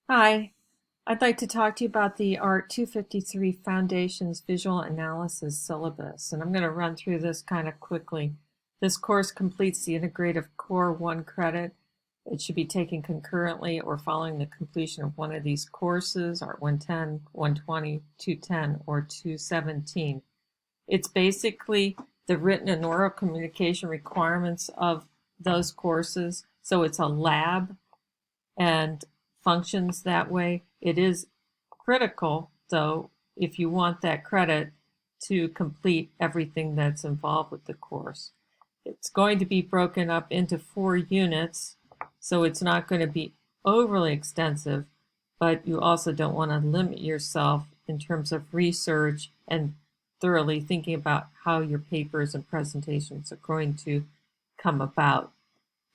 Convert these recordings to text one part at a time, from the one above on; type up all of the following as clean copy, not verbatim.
Hi, I'd like to talk to you about the ART 253 Foundations Visual Analysis syllabus, and I'm going to run through this kind of quickly. This course completes the Integrative Core 1 credit. It should be taken concurrently or following the completion of one of these courses, ART 110, 120, 210, or 217. It's basically the written and oral communication requirements of those courses, so it's a lab and functions that way. It is critical, though, if you want that credit to complete everything that's involved with the course. It's going to be broken up into 4 units, so it's not going to be overly extensive, but you also don't want to limit yourself in terms of research and thoroughly thinking about how your papers and presentations are going to come about.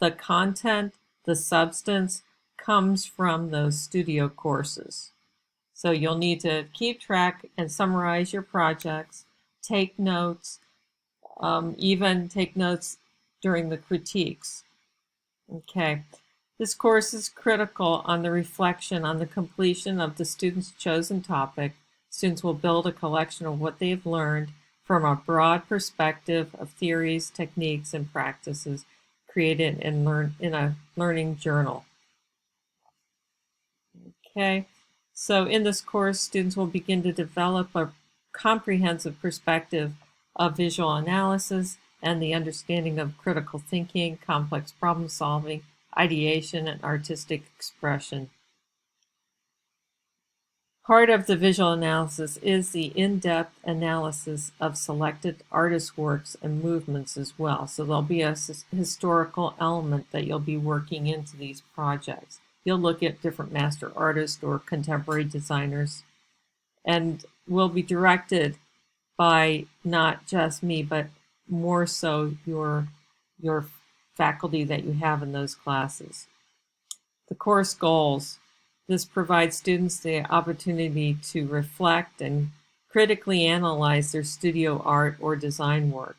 The content, the substance, comes from those studio courses. So you'll need to keep track and summarize your projects, take notes, even take notes during the critiques. Okay, this course is critical on the reflection on the completion of the student's chosen topic. Students will build a collection of what they've learned from a broad perspective of theories, techniques, and practices created in a learning journal. Okay, so in this course, students will begin to develop a comprehensive perspective of visual analysis and the understanding of critical thinking, complex problem solving, ideation, and artistic expression. Part of the visual analysis is the in-depth analysis of selected artist works and movements as well. So there'll be a historical element that you'll be working into these projects. You'll look at different master artists or contemporary designers, and will be directed by not just me, but more so your faculty that you have in those classes. The course goals. This provides students the opportunity to reflect and critically analyze their studio art or design work.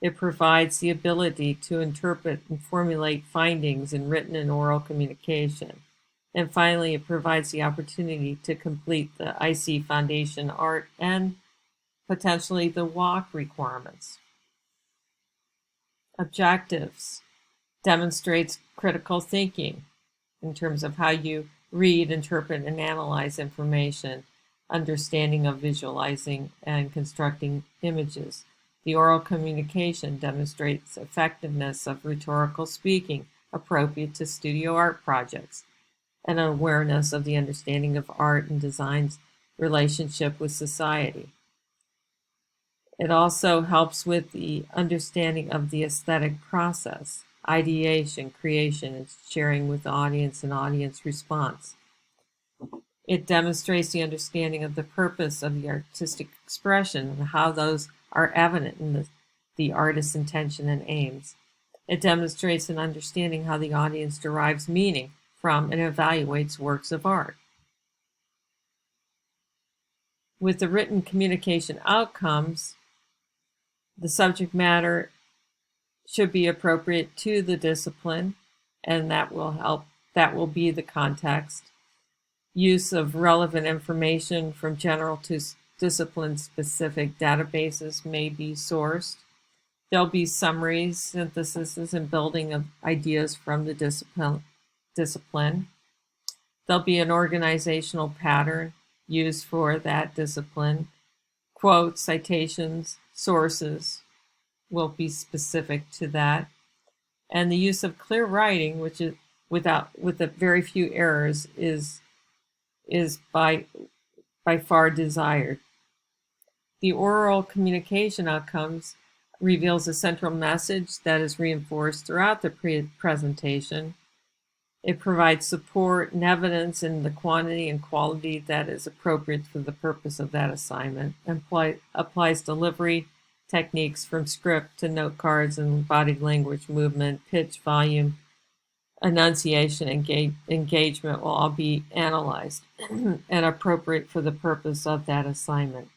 It provides the ability to interpret and formulate findings in written and oral communication. And finally, it provides the opportunity to complete the IC Foundation art and potentially the WOC requirements. Objectives. Demonstrates critical thinking in terms of how you read, interpret, and analyze information, understanding of visualizing and constructing images. The oral communication demonstrates effectiveness of rhetorical speaking appropriate to studio art projects, and an awareness of the understanding of art and design's relationship with society. It also helps with the understanding of the aesthetic process, ideation, creation, and sharing with the audience and audience response. It demonstrates the understanding of the purpose of the artistic expression and how those are evident in the artist's intention and aims. It demonstrates an understanding how the audience derives meaning from and evaluates works of art. With the written communication outcomes, the subject matter should be appropriate to the discipline, and that will be the context. Use of relevant information from general to discipline-specific databases may be sourced. There'll be summaries, syntheses, and building of ideas from the discipline. There'll be an organizational pattern used for that discipline. Quotes, citations, sources will be specific to that. And the use of clear writing, which is with a very few errors, is by far desired. The oral communication outcomes reveals a central message that is reinforced throughout the presentation. It provides support and evidence in the quantity and quality that is appropriate for the purpose of that assignment, and applies delivery techniques from script to note cards and body language movement, pitch, volume, enunciation, engagement will all be analyzed and appropriate for the purpose of that assignment.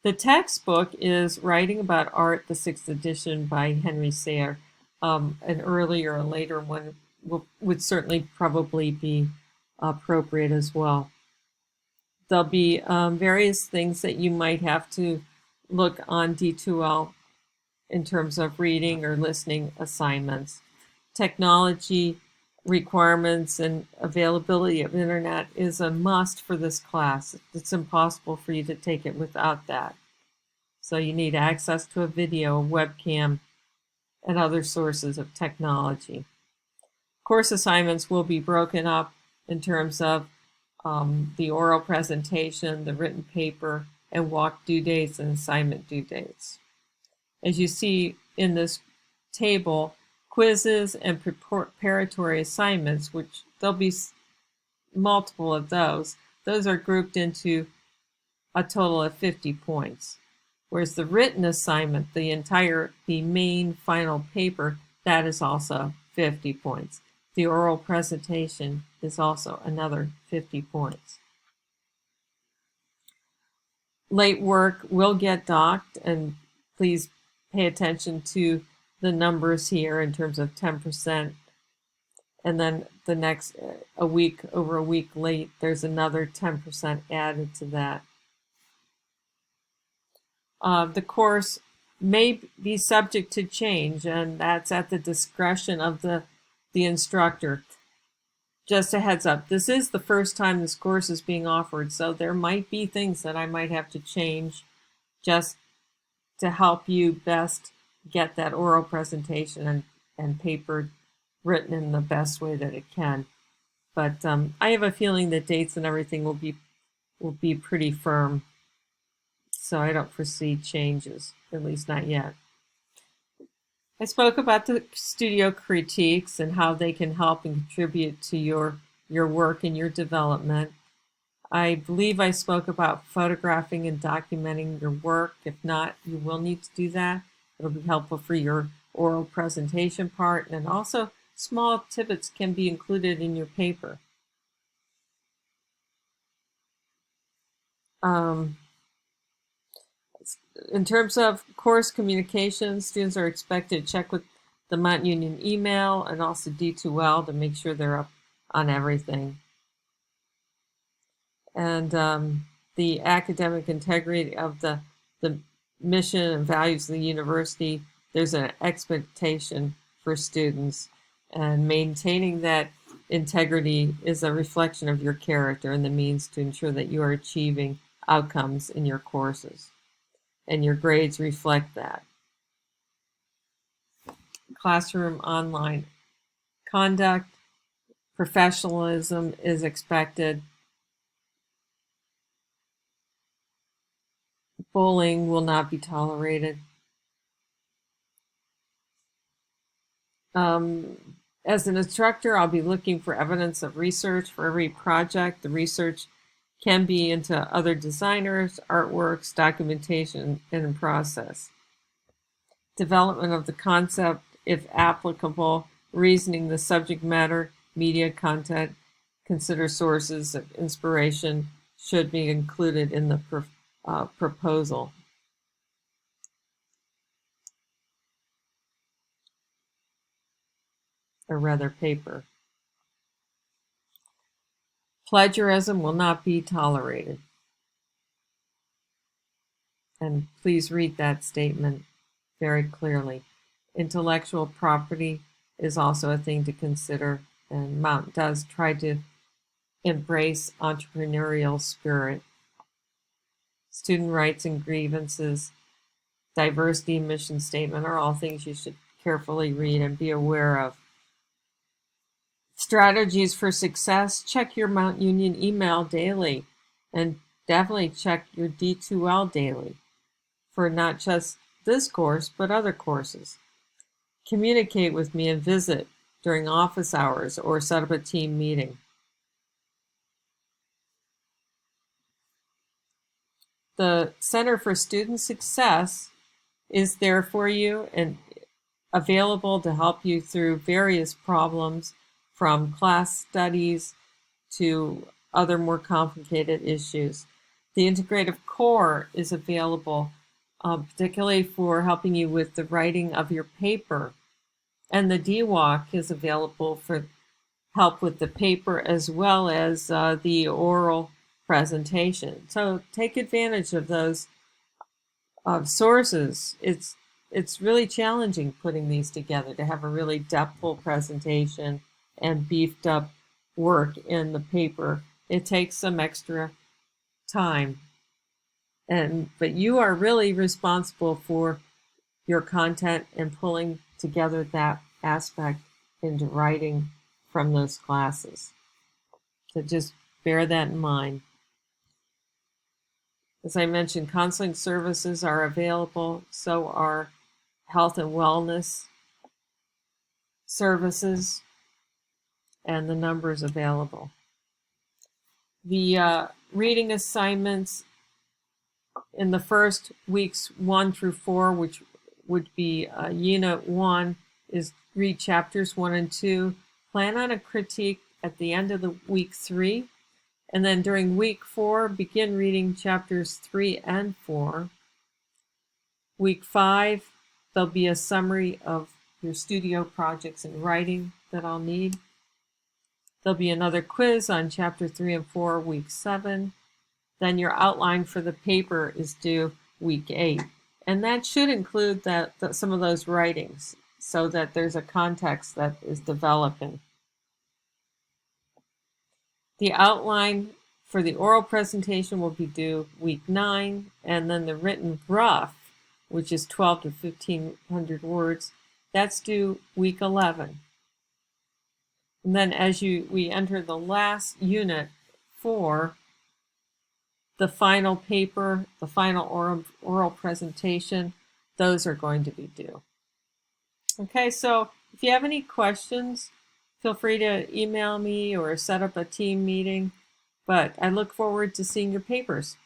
The textbook is Writing About Art, the 6th edition by Henry Sayre. An earlier or later one would certainly probably be appropriate as well. There'll be various things that you might have to look on D2L in terms of reading or listening assignments. Technology requirements and availability of internet is a must for this class. It's impossible for you to take it without that. So you need access to a video, a webcam, and other sources of technology. Course assignments will be broken up in terms of the oral presentation, the written paper, and walk due dates and assignment due dates. As you see in this table, quizzes and preparatory assignments, which there'll be multiple of those are grouped into a total of 50 points. Whereas the written assignment, the main final paper, that is also 50 points. The oral presentation is also another 50 points. Late work will get docked, and please pay attention to the numbers here in terms of 10%. And then the next, over a week late, there's another 10% added to that. The course may be subject to change, and that's at the discretion of the instructor. Just a heads up, this is the first time this course is being offered, so there might be things that I might have to change just to help you best get that oral presentation and paper written in the best way that it can. But I have a feeling that dates and everything will be pretty firm, so I don't foresee changes, at least not yet. I spoke about the studio critiques and how they can help and contribute to your work and your development. I believe I spoke about photographing and documenting your work. If not, you will need to do that. It'll be helpful for your oral presentation part, and also small tidbits can be included in your paper. In terms of course communication, students are expected to check with the Mount Union email and also D2L to make sure they're up on everything. And the academic integrity of the mission and values of the university, there's an expectation for students, and maintaining that integrity is a reflection of your character and the means to ensure that you are achieving outcomes in your courses, and your grades reflect that. Classroom online conduct, professionalism is expected. Bullying will not be tolerated. As an instructor, I'll be looking for evidence of research for every project. The research can be into other designers, artworks, documentation, and in process. Development of the concept, if applicable, reasoning the subject matter, media content, consider sources of inspiration should be included in the proposal. Or rather, paper. Plagiarism will not be tolerated. And please read that statement very clearly. Intellectual property is also a thing to consider, and Mount does try to embrace entrepreneurial spirit. Student rights and grievances, diversity and mission statement are all things you should carefully read and be aware of. Strategies for success, check your Mount Union email daily, and definitely check your D2L daily for not just this course, but other courses. Communicate with me and visit during office hours or set up a team meeting. The Center for Student Success is there for you and available to help you through various problems, from class studies to other more complicated issues. The Integrative Core is available particularly for helping you with the writing of your paper. And the DWALK is available for help with the paper as well as the oral presentation. So take advantage of those sources. It's really challenging putting these together to have a really depthful presentation and beefed up work in the paper. It takes some extra time, but you are really responsible for your content and pulling together that aspect into writing from those classes. So just bear that in mind. As I mentioned, counseling services are available, so are health and wellness services, and the numbers available. The reading assignments in the first weeks 1 through 4, which would be Unit 1, is read chapters 1 and 2. Plan on a critique at the end of the week 3. And then during week 4, begin reading chapters 3 and 4. Week 5, there'll be a summary of your studio projects and writing that I'll need. There'll be another quiz on chapter 3 and 4, week 7. Then your outline for the paper is due week 8. And that should include some of those writings so that there's a context that is developing. The outline for the oral presentation will be due week 9, and then the written rough, which is 12 to 1,500 words, that's due week 11. And then as we enter the last unit 4, the final paper, the final oral presentation, those are going to be due. Okay, so if you have any questions, feel free to email me or set up a team meeting, but I look forward to seeing your papers.